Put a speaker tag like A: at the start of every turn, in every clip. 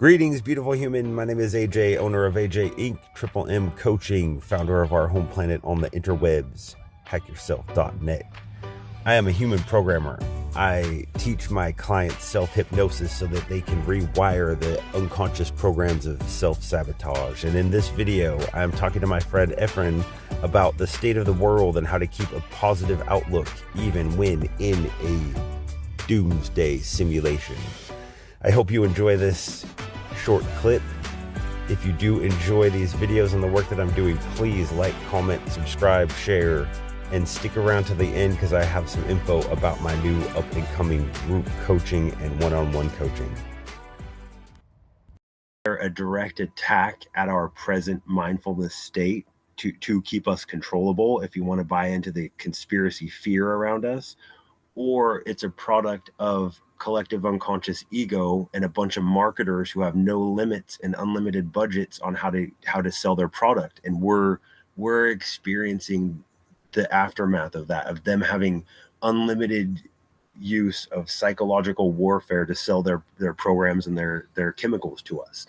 A: Greetings, beautiful human. My name is AJ, owner of AJ Inc., Triple M Coaching, founder of our home planet on the interwebs, hackyourself.net. I am a human programmer. I teach my clients self-hypnosis so that they can rewire the unconscious programs of self-sabotage. And in this video, I'm talking to my friend Efren about the state of the world and how to keep a positive outlook even when in a doomsday simulation. I hope you enjoy this short clip. If you do enjoy these videos and the work that I'm doing, please like, comment, subscribe, share, and stick around to the end because I have some info about my new up and coming group coaching and one-on-one coaching. A direct attack at our present mindfulness state to keep us controllable if you want to buy into the conspiracy fear around us, or it's a product of collective unconscious ego and a bunch of marketers who have no limits and unlimited budgets on how to sell their product. And we're experiencing the aftermath of that, of them having unlimited use of psychological warfare to sell their programs and their chemicals to us.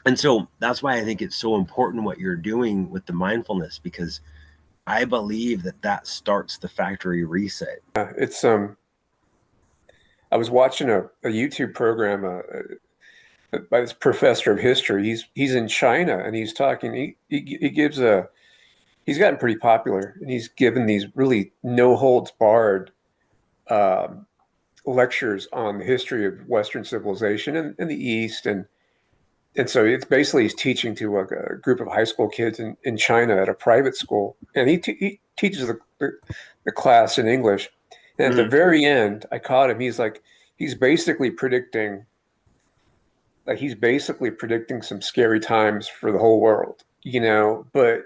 A: And so that's why I think it's so important what you're doing with the mindfulness, because I believe that starts the factory reset.
B: It's I was watching a YouTube program by this professor of history. He's in China and he's talking. He gives he's gotten pretty popular and he's given these really no holds barred lectures on the history of Western civilization in the East, and so it's basically he's teaching to a group of high school kids in China at a private school, and he teaches the class in English. And at the very end, I caught him. He's basically predicting some scary times for the whole world, but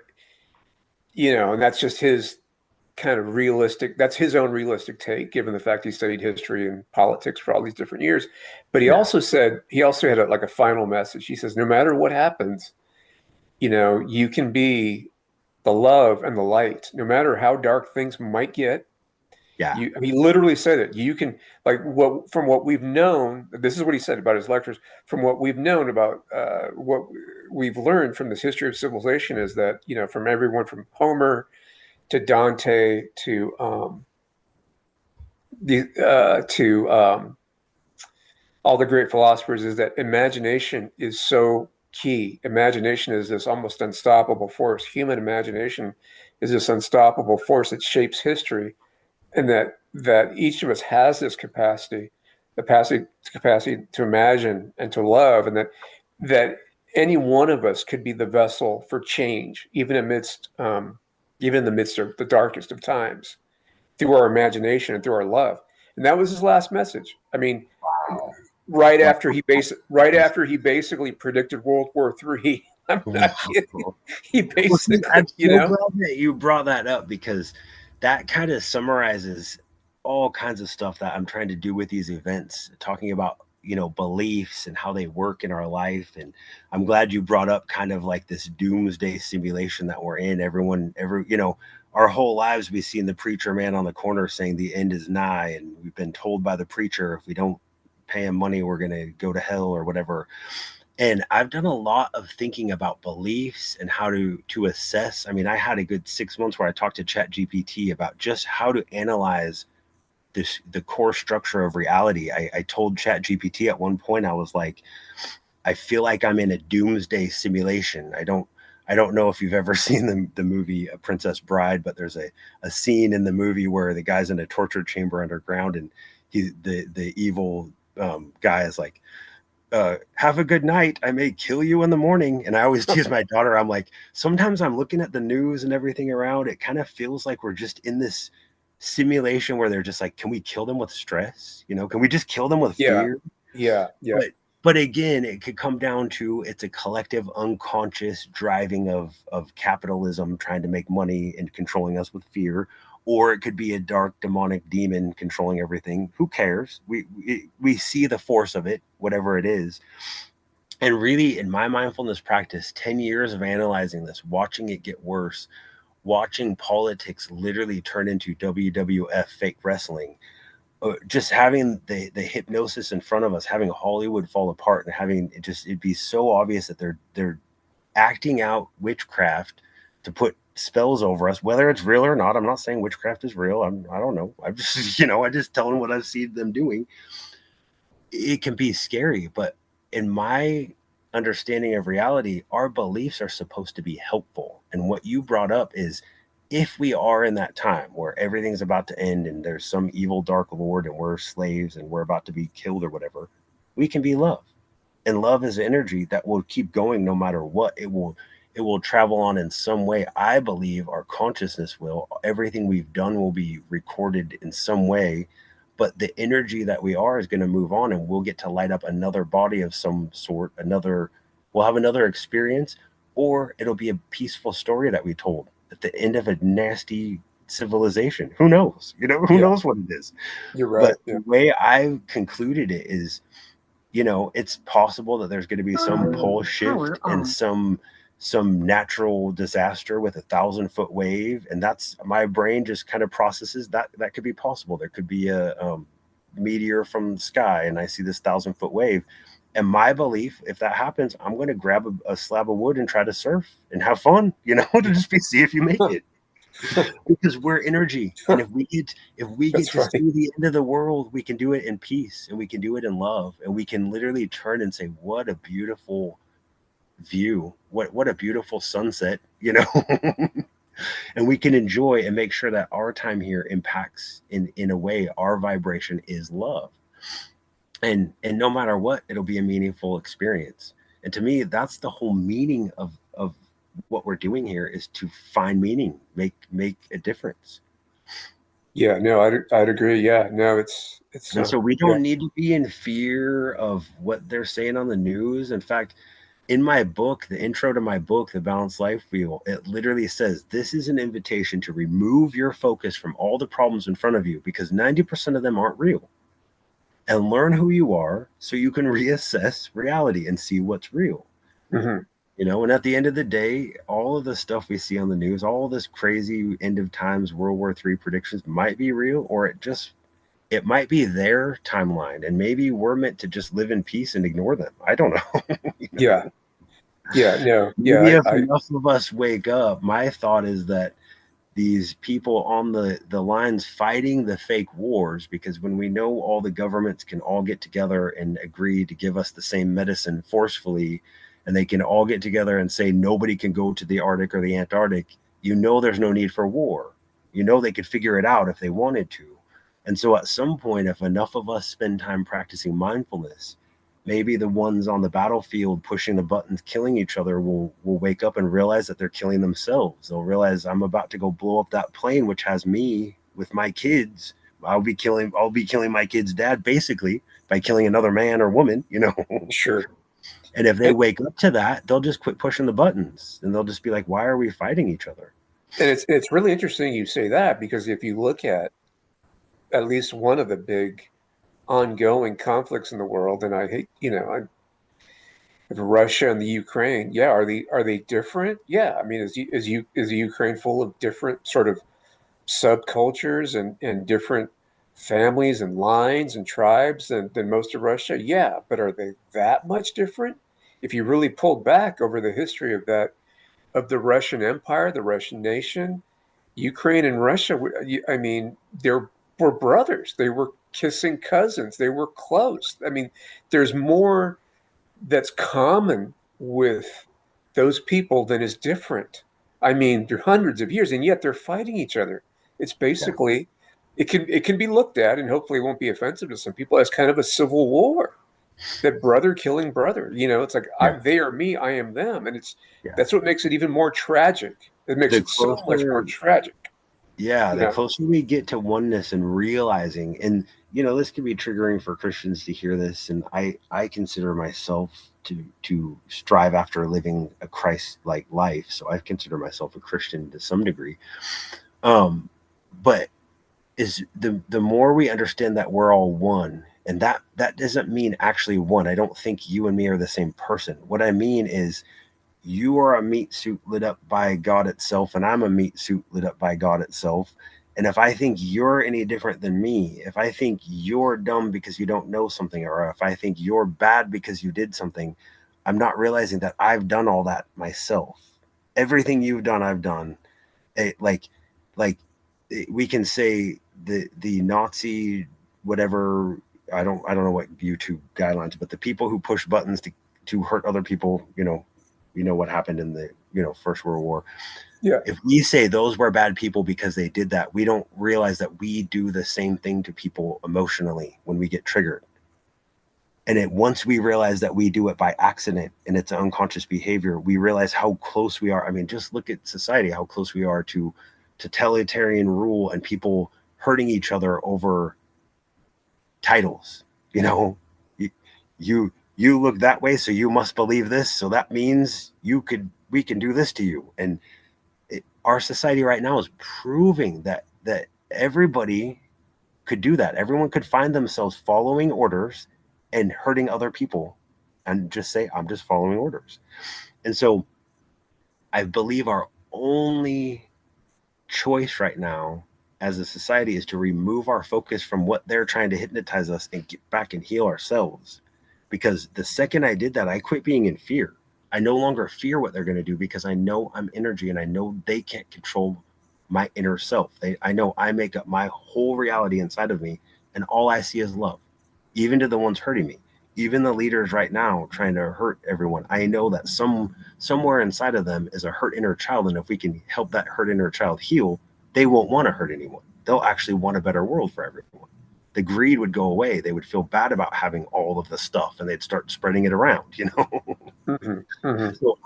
B: and that's just his kind of that's his own realistic take, given the fact he studied history and politics for all these different years. But he also had a final message. He says, no matter what happens, you can be the love and the light, no matter how dark things might get.
A: Yeah.
B: He literally said it. You can, from what we've known, this is what he said about his lectures, from what we've known about what we've learned from this history of civilization is that, from everyone from Homer to Dante to all the great philosophers, is that imagination is so key. Imagination is this almost unstoppable force. Human imagination is this unstoppable force that shapes history. And that each of us has this capacity to imagine and to love, and that any one of us could be the vessel for change, even in the midst of the darkest of times, through our imagination and through our love. And that was his last message. I mean, right after he basically predicted World War III. I'm not kidding. He basically,
A: I'm so glad that you brought that up, because that kind of summarizes all kinds of stuff that I'm trying to do with these events, talking about, beliefs and how they work in our life. And I'm glad you brought up kind of like this doomsday simulation that we're in. Our whole lives we've seen the preacher man on the corner saying the end is nigh, and we've been told by the preacher if we don't pay him money, we're going to go to hell or whatever. And I've done a lot of thinking about beliefs and how to assess. I mean, I had a good 6 months where I talked to ChatGPT about just how to analyze the core structure of reality. I told ChatGPT at one point, I was like, I feel like I'm in a doomsday simulation. I don't know if you've ever seen the movie A Princess Bride, but there's a scene in the movie where the guy's in a torture chamber underground, and the evil guy is like, have a good night. I may kill you in the morning. And I always tease my daughter. I'm like, sometimes I'm looking at the news and everything around. It kind of feels like we're just in this simulation where they're just like, can we kill them with stress? Can we just kill them with fear?
B: Yeah.
A: But again, it could come down to, it's a collective unconscious driving of capitalism trying to make money and controlling us with fear. Or it could be a dark demonic demon controlling everything. Who cares? We see the force of it, whatever it is. And really, in my mindfulness practice, 10 years of analyzing this, watching it get worse, watching politics literally turn into WWF fake wrestling, just having the hypnosis in front of us, having Hollywood fall apart, and having it just it'd be so obvious that they're acting out witchcraft to put spells over us, whether it's real or not. I'm not saying witchcraft is real. I don't know. I'm just I just telling what I've seen them doing. It can be scary, but in my understanding of reality, our beliefs are supposed to be helpful. And what you brought up is, if we are in that time where everything's about to end and there's some evil dark lord and we're slaves and we're about to be killed or whatever, we can be love. And love is energy that will keep going no matter what. It will travel on in some way. I believe our consciousness will. Everything we've done will be recorded in some way, but the energy that we are is going to move on, and we'll get to light up another body of some sort. We'll have another experience, or it'll be a peaceful story that we told at the end of a nasty civilization. Who knows? Who
B: Yeah,
A: knows what it is?
B: you're
A: But
B: right. Yeah.
A: the way I've concluded it is, it's possible that there's going to be some pole shift and some natural disaster with 1,000-foot wave, and that's my brain just kind of processes that could be possible. There could be a meteor from the sky, and I see this 1,000-foot wave. And my belief, if that happens, I'm going to grab a slab of wood and try to surf and have fun, to
B: Yeah.
A: just see if you make it, because we're energy. And if we get
B: That's
A: to
B: funny.
A: see the end of the world, we can do it in peace, and we can do it in love, and we can literally turn and say, what a beautiful view, what a beautiful sunset. And we can enjoy and make sure that our time here impacts, in a way, our vibration is love. And no matter what, it'll be a meaningful experience. And to me, that's the whole meaning of what we're doing here, is to find meaning, make a difference.
B: Yeah, no, I'd agree. Yeah, no, it's
A: And so we
B: yeah.
A: don't need to be in fear of what they're saying on the news. In fact, in my book, the intro to my book, The Balanced Life Wheel, it literally says this is an invitation to remove your focus from all the problems in front of you, because 90% of them aren't real, and learn who you are so you can reassess reality and see what's real.
B: Hmm.
A: And at the end of the day, all of the stuff we see on the news, all this crazy end of times World War III predictions might be real, or it might be their timeline, and maybe we're meant to just live in peace and ignore them. I don't know.
B: Yeah, yeah, no,
A: Maybe
B: yeah,
A: if
B: I
A: enough of us wake up, my thought is that these people on the lines fighting the fake wars, because when we know all the governments can all get together and agree to give us the same medicine forcefully, and they can all get together and say nobody can go to the Arctic or the Antarctic, there's no need for war. They could figure it out if they wanted to. And so at some point, if enough of us spend time practicing mindfulness, maybe the ones on the battlefield pushing the buttons killing each other will wake up and realize that they're killing themselves. They'll realize, I'm about to go blow up that plane which has me with my kids. I'll be killing my kid's dad, basically, by killing another man or woman.
B: sure.
A: And if they
B: And,
A: wake up to that, they'll just quit pushing the buttons, and they'll just be like, why are we fighting each other?
B: and it's really interesting you say that because if you look at least one of the big ongoing conflicts in the world, and I hate, Russia and the Ukraine, yeah, are they different? Yeah, I mean, is the Ukraine full of different sort of subcultures and different families and lines and tribes than most of Russia? Yeah, but are they that much different? If you really pulled back over the history of the Russian Empire, the Russian nation, Ukraine and Russia, I mean, were brothers. They were kissing cousins. They were close. I mean, there's more that's common with those people than is different. I mean, they're hundreds of years, and yet they're fighting each other. It's
A: Yeah.
B: basically it can be looked at, and hopefully it won't be offensive to some people, as kind of a civil war. That brother killing brother. It's like
A: Yeah.
B: they are me, I am them, and
A: Yeah.
B: that's what makes it even more tragic. It makes
A: The
B: it so much more
A: closer
B: tragic.
A: Yeah,
B: You
A: the
B: know,
A: closer we get to oneness and realizing, and this can be triggering for Christians to hear this, and I consider myself to strive after living a Christ-like life, so I consider myself a Christian to some degree. Um, but is the more we understand that we're all one, and that doesn't mean actually one. I don't think you and me are the same person. What I mean is, you are a meat suit lit up by God itself, and I'm a meat suit lit up by God itself. And if I think you're any different than me, if I think you're dumb because you don't know something, or if I think you're bad because you did something, I'm not realizing that I've done all that myself. Everything you've done, I've done. It, like we can say the Nazi whatever. I don't know what YouTube guidelines, but the people who push buttons to hurt other people, you know what happened in the First World War.
B: Yeah.
A: If we say those were bad people because they did that, we don't realize that we do the same thing to people emotionally when we get triggered. And once we realize that we do it by accident and it's an unconscious behavior, we realize how close we are. I mean, just look at society, how close we are to totalitarian rule and people hurting each other over titles. You know, you look that way, so you must believe this. So that means we can do this to you. And our society right now is proving that everybody could do that. Everyone could find themselves following orders and hurting other people and just say, I'm just following orders. And so I believe our only choice right now as a society is to remove our focus from what they're trying to hypnotize us and get back and heal ourselves. Because the second I did that, I quit being in fear. I no longer fear what they're going to do because I know I'm energy and I know they can't control my inner self. I know I make up my whole reality inside of me, and all I see is love, even to the ones hurting me. Even the leaders right now trying to hurt everyone. I know that somewhere inside of them is a hurt inner child, and if we can help that hurt inner child heal, they won't want to hurt anyone. They'll actually want a better world for everyone. The greed would go away. They would feel bad about having all of the stuff, and they'd start spreading it around.
B: Hmm. Hmm.
A: So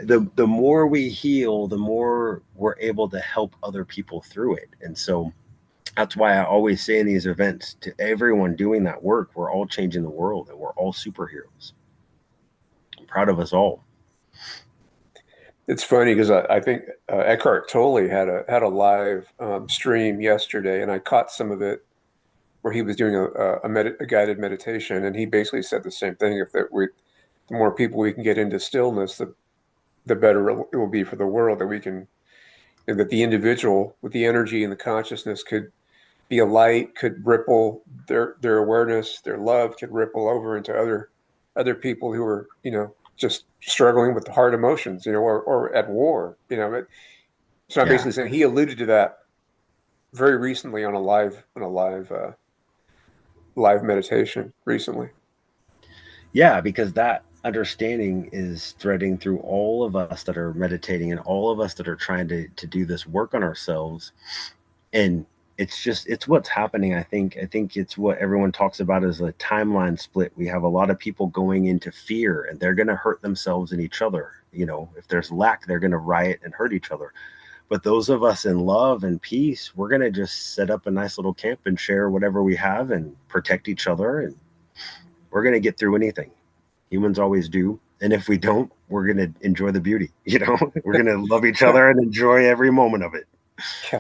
A: the more we heal, the more we're able to help other people through it. And so that's why I always say in these events to everyone doing that work, we're all changing the world and we're all superheroes. I'm proud of us all.
B: It's funny because I think Eckhart Tolle had a live stream yesterday, and I caught some of it where he was doing a guided meditation, and he basically said the same thing. If that we, the more people we can get into stillness, the better it will be for the world. That we can, and that the individual with the energy and the consciousness could be a light, could ripple their awareness, their love could ripple over into other people who are, just struggling with the hard emotions, or at war, So I'm
A: Yeah.
B: basically saying he alluded to that very recently on a live meditation recently.
A: Yeah, because that understanding is threading through all of us that are meditating and all of us that are trying to do this work on ourselves. And it's what's happening. I think it's what everyone talks about as a timeline split. We have a lot of people going into fear and they're going to hurt themselves and each other. If there's lack, they're going to riot and hurt each other. But those of us in love and peace, we're going to just set up a nice little camp and share whatever we have and protect each other, and we're going to get through anything. Humans always do. And if we don't, we're going to enjoy the beauty. We're going to love each other and enjoy every moment of it.
B: Yeah,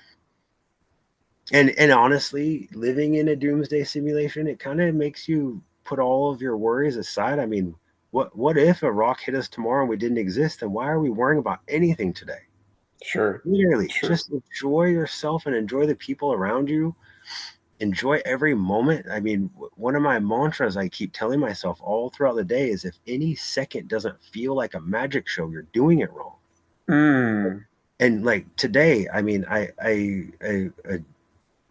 A: And honestly, living in a doomsday simulation, it kind of makes you put all of your worries aside. I mean, what if a rock hit us tomorrow and we didn't exist? Then why are we worrying about anything today?
B: sure,
A: Literally,
B: sure.
A: just enjoy yourself and enjoy the people around you. Enjoy every moment. I mean, one of my mantras I keep telling myself all throughout the day is if any second doesn't feel like a magic show, you're doing it wrong.
B: Mm,
A: And like today, I mean, a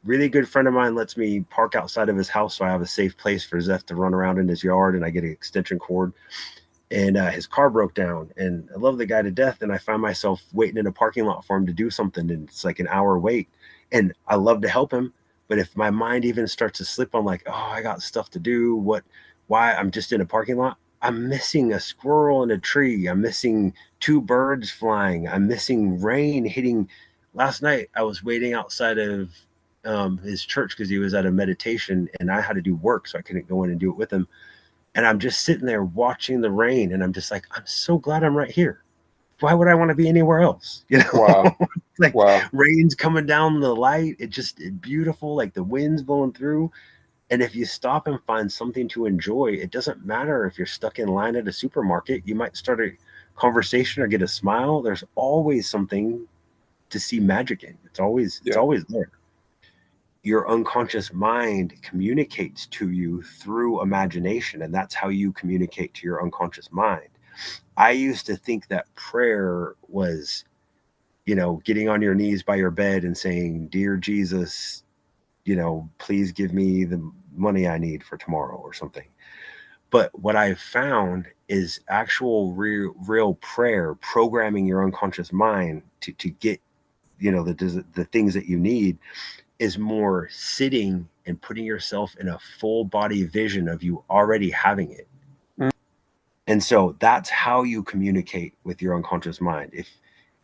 A: really good friend of mine lets me park outside of his house so I have a safe place for Zeph to run around in his yard and I get an extension cord. And his car broke down. And I love the guy to death. And I find myself waiting in a parking lot for him to do something. And it's like an hour wait. And I love to help him. But if my mind even starts to slip on like, oh, I got stuff to do, why I'm just in a parking lot, I'm missing a squirrel in a tree. I'm missing two birds flying. I'm missing rain hitting. Last night, I was waiting outside of his church because he was at a meditation and I had to do work. So I couldn't go in and do it with him. And I'm just sitting there watching the rain. And I'm just like, I'm so glad I'm right here. Why would I want to be anywhere else?
B: wow,
A: Like
B: wow.
A: rain's coming down the light. It's beautiful. Like the wind's blowing through. And if you stop and find something to enjoy, it doesn't matter if you're stuck in line at a supermarket. You might start a conversation or get a smile. There's always something to see magic in. It's
B: Yeah.
A: always there. Your unconscious mind communicates to you through imagination, and that's how you communicate to your unconscious mind. I used to think that prayer was, getting on your knees by your bed and saying, "Dear Jesus, please give me the money I need for tomorrow," or something. But what I've found is actual real prayer, programming your unconscious mind to get, the things that you need, is more sitting and putting yourself in a full body vision of you already having it.
B: Mm.
A: And so that's how you communicate with your unconscious mind.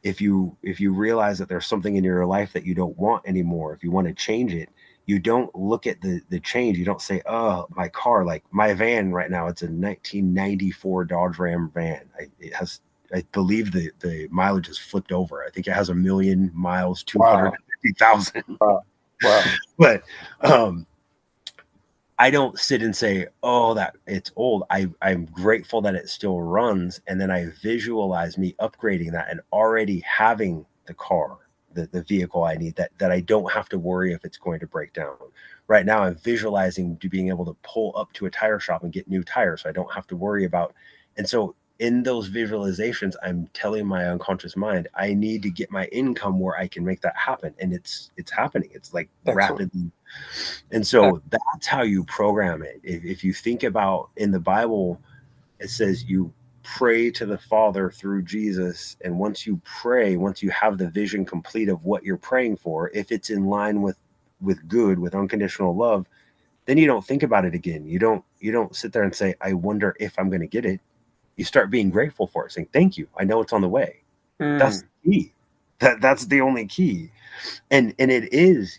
A: If you realize that there's something in your life that you don't want anymore, if you want to change it, you don't look at the change. You don't say, "Oh, my car, like my van right now, it's a 1994 Dodge Ram van. It has, I believe the mileage has flipped over. I think it has 1,000,000 miles,
B: Wow.
A: 250,000."
B: Wow. Wow.
A: But um, I don't sit and say, "Oh, that it's old." I'm grateful that it still runs, and then I visualize me upgrading that and already having the car, the vehicle I need, that I don't have to worry if it's going to break down. Right now, I'm visualizing to being able to pull up to a tire shop and get new tires, so I don't have to worry about. And so, in those visualizations, I'm telling my unconscious mind, I need to get my income where I can make that happen, and it's happening. It's like
B: Excellent.
A: rapidly. And so that's how you program it. If you think about in the Bible, it says you pray to the Father through Jesus. And once you pray, once you have the vision complete of what you're praying for, if it's in line with good, with unconditional love, then you don't think about it again. You don't sit there and say, "I wonder if I'm going to get it." You start being grateful for it, saying, "Thank you. I know it's on the way." That's
B: Mm.
A: the key. That's the only key. And it is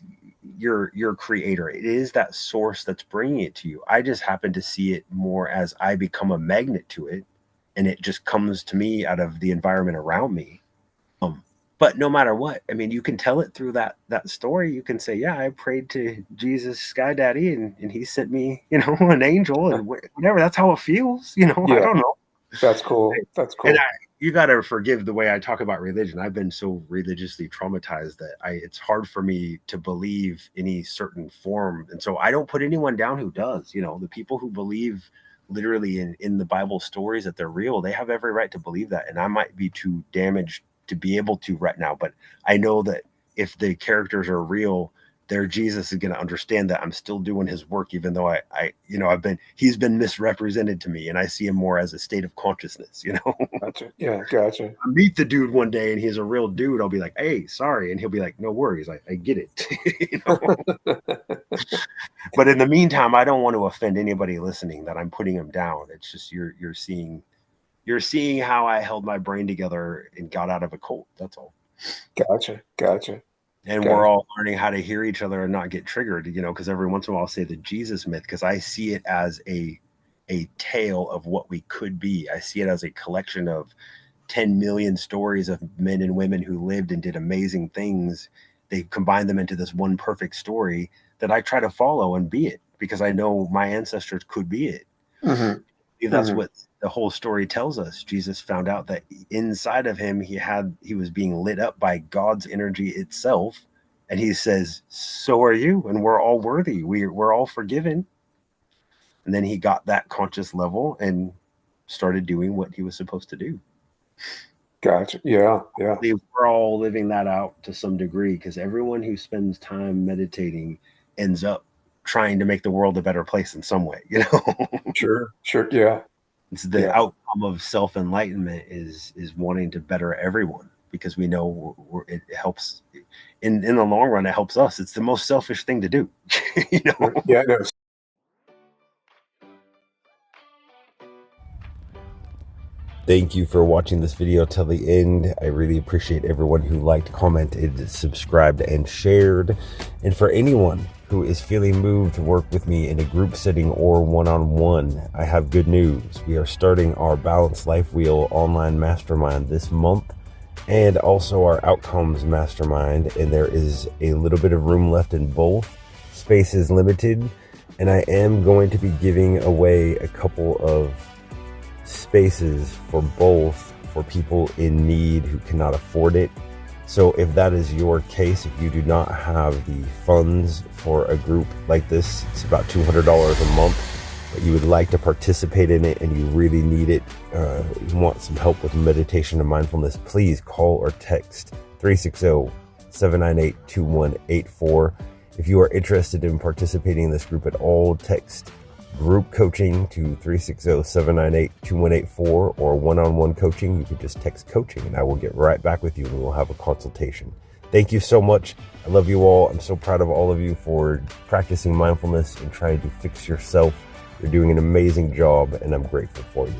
A: your creator. It is that source that's bringing it to you. I just happen to see it more as I become a magnet to it, and it just comes to me out of the environment around me. But no matter what, I mean, you can tell it through that story. You can say, "Yeah, I prayed to Jesus Sky Daddy, and he sent me, an angel, and whatever." That's how it feels. I
B: Yeah.
A: don't know.
B: That's cool. That's
A: And
B: cool.
A: you got to forgive the way I talk about religion. I've been so religiously traumatized that it's hard for me to believe any certain form. And so I don't put anyone down who does. The people who believe literally in the Bible stories that they're real, they have every right to believe that. And I might be too damaged to be able to right now. But I know that if the characters are real, their Jesus is going to understand that I'm still doing his work, even though he's been misrepresented to me, and I see him more as a state of consciousness.
B: Gotcha. Yeah. Gotcha.
A: I meet the dude one day and he's a real dude. I'll be like, "Hey, sorry," and he'll be like, "No worries, I get it." But in the meantime, I don't want to offend anybody listening that I'm putting them down. It's just you're seeing how I held my brain together and got out of a cult. That's all.
B: Gotcha. Gotcha.
A: And we're
B: Gotcha.
A: all learning how to hear each other and not get triggered, because every once in a while I'll say the Jesus myth, because I see it as a tale of what we could be. I see it as a collection of 10 million stories of men and women who lived and did amazing things. They combined them into this one perfect story that I try to follow and be it, because I know my ancestors could be it.
B: Hmm.
A: That's
B: Hmm.
A: what the whole story tells us. Jesus found out that inside of him he was being lit up by God's energy itself, and he says, "So are you, and we're all worthy. We're all forgiven." And then he got that conscious level and started doing what he was supposed to do.
B: Gotcha. Yeah. Yeah.
A: We're all living that out to some degree, because everyone who spends time meditating ends up trying to make the world a better place in some way.
B: Sure. Sure. Yeah.
A: It's the
B: Yeah.
A: outcome of self enlightenment is wanting to better everyone, because we know it helps in the long run. It helps us. It's the most selfish thing to do. you know.
B: Yeah. No.
A: Thank you for watching this video till the end. I really appreciate everyone who liked, commented, subscribed, and shared. And for anyone who is feeling moved to work with me in a group setting or one-on-one, I have good news. We are starting our Balanced Life Wheel online mastermind this month, and also our Outcomes mastermind. And there is a little bit of room left in both. Space is limited, and I am going to be giving away a couple of spaces for both, for people in need who cannot afford it. So if that is your case, if you do not have the funds for a group like this, it's about $200 a month, but you would like to participate in it and you really need it, you want some help with meditation and mindfulness, please call or text 360-798-2184. If you are interested in participating in this group at all, text group coaching to 360-798-2184, or one-on-one coaching, you can just text coaching and I will get right back with you and we'll have a consultation. Thank you so much. I love you all. I'm so proud of all of you for practicing mindfulness and trying to fix yourself. You're doing an amazing job and I'm grateful for you.